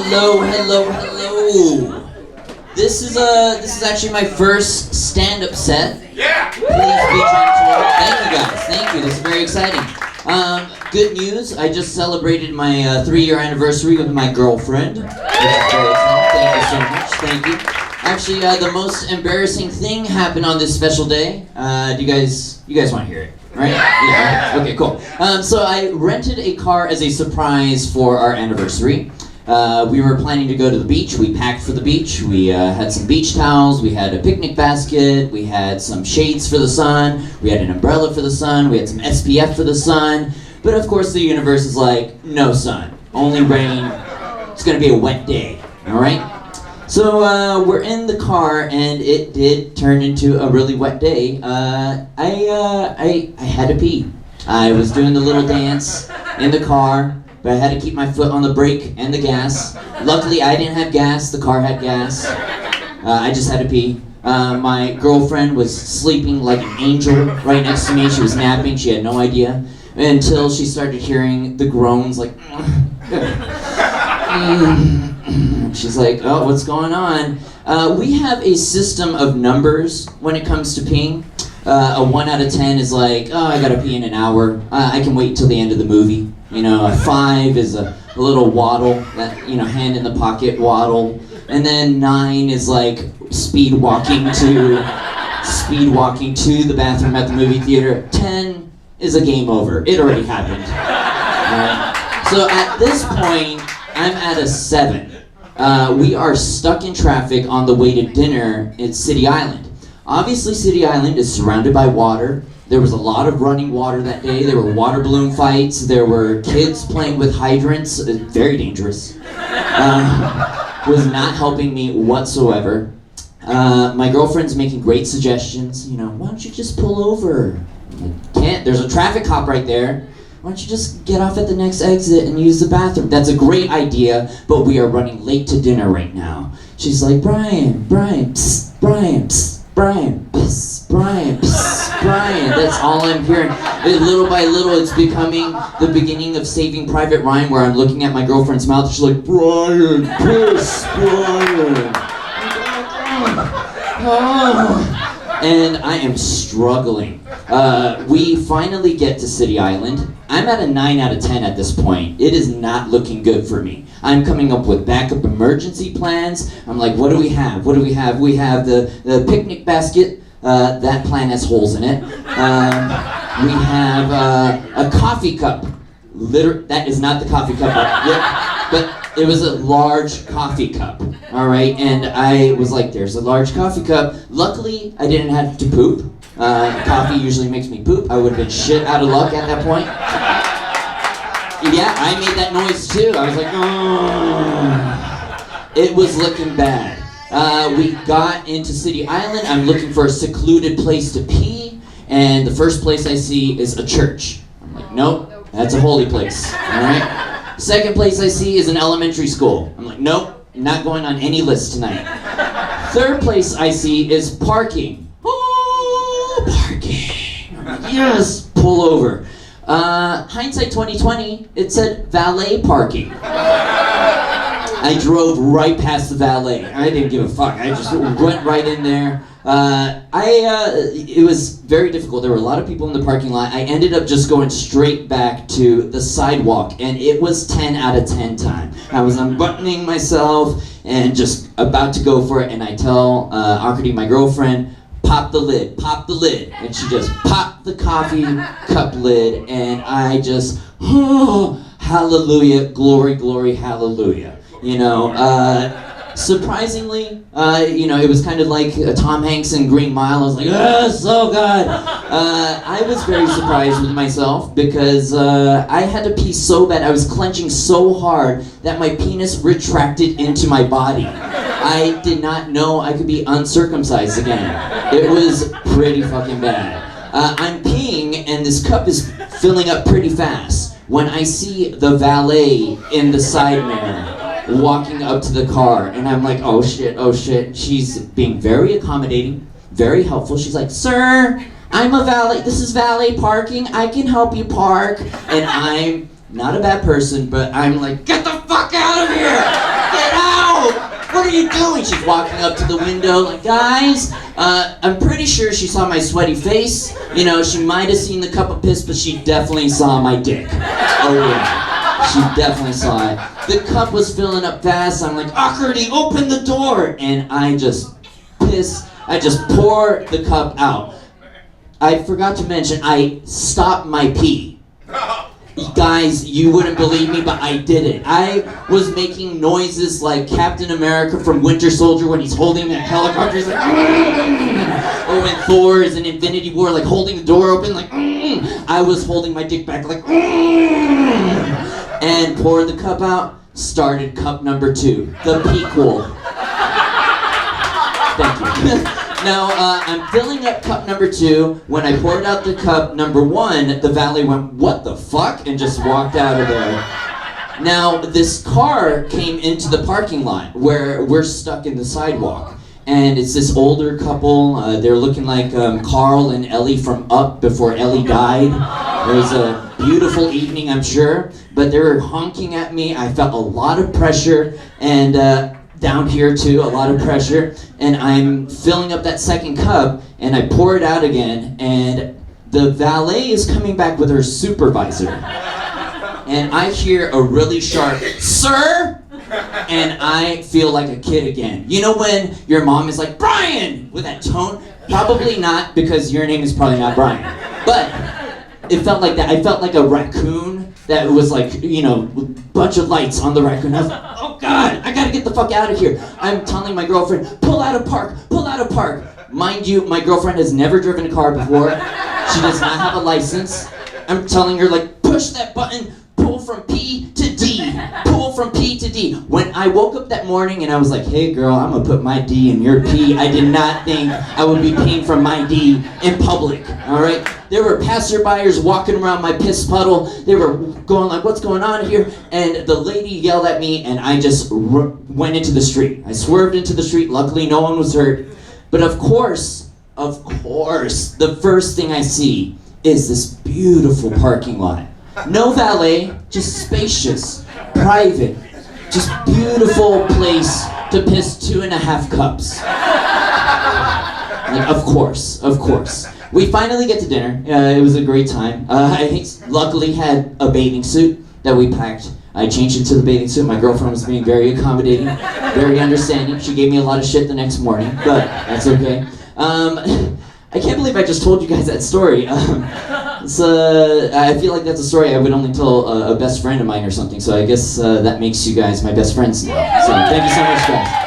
Hello. This is actually my first stand-up set. Yeah. Please be gentle. Thank you guys. Thank you. This is very exciting. Good news. I just celebrated my 3-year anniversary with my girlfriend. Which is very exciting. Thank you so much. Thank you. Actually, the most embarrassing thing happened on this special day. Do you guys want to hear it? Right? Yeah. Okay, cool. So I rented a car as a surprise for our anniversary. We were planning to go to the beach. We packed for the beach. We had some beach towels. We had a picnic basket. We had some shades for the sun. We had an umbrella for the sun. We had some SPF for the sun. But of course the universe is like, no sun, only rain. It's gonna be a wet day, all right? So we're in the car, and it did turn into a really wet day. I had to pee. I was doing the little dance in the car, but I had to keep my foot on the brake and the gas. Luckily, I didn't have gas. The car had gas. I just had to pee. My girlfriend was sleeping like an angel right next to me. She was napping. She had no idea until she started hearing the groans, like. She's like, oh, what's going on? We have a system of numbers when it comes to peeing. A 1 out of 10 is like, oh, I gotta pee in an hour. I can wait till the end of the movie. You know, a 5 is a little waddle, that, hand in the pocket waddle. And then 9 is like speed walking to the bathroom at the movie theater. 10 is a game over. It already happened. So at this point, I'm at a 7. We are stuck in traffic on the way to dinner at City Island. Obviously, City Island is surrounded by water. There was a lot of running water that day. There were water balloon fights. There were kids playing with hydrants. Very dangerous. Was not helping me whatsoever. My girlfriend's making great suggestions. Why don't you just pull over? Can't. There's a traffic cop right there. Why don't you just get off at the next exit and use the bathroom? That's a great idea, but we are running late to dinner right now. She's like, Brian, psst, Brian, psst, Brian, psst, Brian, psst, Brian. That's all I'm hearing. Little by little, it's becoming the beginning of Saving Private Ryan, where I'm looking at my girlfriend's mouth. She's like, Brian, psst, Brian. And I am struggling. We finally get to City Island. I'm at a 9 out of 10 at this point. It is not looking good for me. I'm coming up with backup emergency plans. I'm like, what do we have? We have the picnic basket. That plan has holes in it. We have a coffee cup. That is not the coffee cup. But it was a large coffee cup. All right, and I was like, there's a large coffee cup. Luckily, I didn't have to poop. Coffee usually makes me poop. I would have been shit out of luck at that point. Yeah, I made that noise too. I was like, oh. It was looking bad. We got into City Island. I'm looking for a secluded place to pee, and the first place I see is a church. I'm like, nope, that's a holy place. All right. Second place I see is an elementary school. I'm like, nope, not going on any list tonight. Third place I see is parking. Oh, parking. I'm like, yes, pull over. Hindsight 2020, it said valet parking. I drove right past the valet. I didn't give a fuck. I just went right in there. It was very difficult. There were a lot of people in the parking lot. I ended up just going straight back to the sidewalk, and it was 10 out of 10 time. I was unbuttoning myself and just about to go for it, and I tell Akriti, my girlfriend, pop the lid, and she just popped the coffee cup lid, and I just, oh, hallelujah, glory, glory, hallelujah. Surprisingly, it was kind of like Tom Hanks in Green Mile. I was like, oh, so good. I was very surprised with myself because I had to pee so bad. I was clenching so hard that my penis retracted into my body. I did not know I could be uncircumcised again. It was pretty fucking bad. I'm peeing and this cup is filling up pretty fast when I see the valet in the side mirror walking up to the car, and I'm like, oh shit. She's being very accommodating, very helpful. She's like, sir, I'm a valet. This is valet parking. I can help you park. And I'm not a bad person, but I'm like, get the fuck out of here! what are you doing? She's walking up to the window, like, guys, I'm pretty sure she saw my sweaty face. You know, she might have seen the cup of piss, but she definitely saw my dick. Oh yeah, she definitely saw it. The cup was filling up fast. I'm like, Awkwardy, open the door. And I just pour the cup out. I forgot to mention, I stopped my pee. Guys, you wouldn't believe me, but I did it. I was making noises like Captain America from Winter Soldier when he's holding the helicopter, he's like, or when Thor is in Infinity War, like holding the door open, like, I was holding my dick back, like, and poured the cup out, started cup number 2, the Pequel. Thank you. Now, I'm filling up cup number 2. When I poured out the cup number 1, the valet went, what the fuck? And just walked out of there. Now, this car came into the parking lot where we're stuck in the sidewalk. And it's this older couple. They're looking like Carl and Ellie from Up before Ellie died. It was a beautiful evening, I'm sure. But they were honking at me. I felt a lot of pressure. And down here too, a lot of pressure, and I'm filling up that second cup, and I pour it out again, and the valet is coming back with her supervisor, and I hear a really sharp, sir, and I feel like a kid again. You know when your mom is like, Brian, with that tone? Probably not, because your name is probably not Brian, but it felt like that. I felt like a raccoon that was like, you know, a bunch of lights on the raccoon. I was like, oh God, I gotta get the fuck out of here. I'm telling my girlfriend, pull out of park, pull out of park. Mind you, my girlfriend has never driven a car before. She does not have a license. I'm telling her, like, push that button, pull from P to D, pull from P to D. When I woke up that morning and I was like, hey girl, I'm gonna put my D in your P, I did not think I would be peeing from my D in public, all right? There were passerbyers walking around my piss puddle. They were going like, what's going on here? And the lady yelled at me, and I just went into the street. I swerved into the street. Luckily, no one was hurt. But of course, the first thing I see is this beautiful parking lot. No valet, just spacious, private, just beautiful place to piss 2.5 cups. Like, of course. We finally get to dinner. It was a great time. I luckily had a bathing suit that we packed. I changed into the bathing suit. My girlfriend was being very accommodating, very understanding. She gave me a lot of shit the next morning, but that's okay. I can't believe I just told you guys that story. I feel like that's a story I would only tell a best friend of mine or something, so I guess that makes you guys my best friends now. So thank you so much, guys.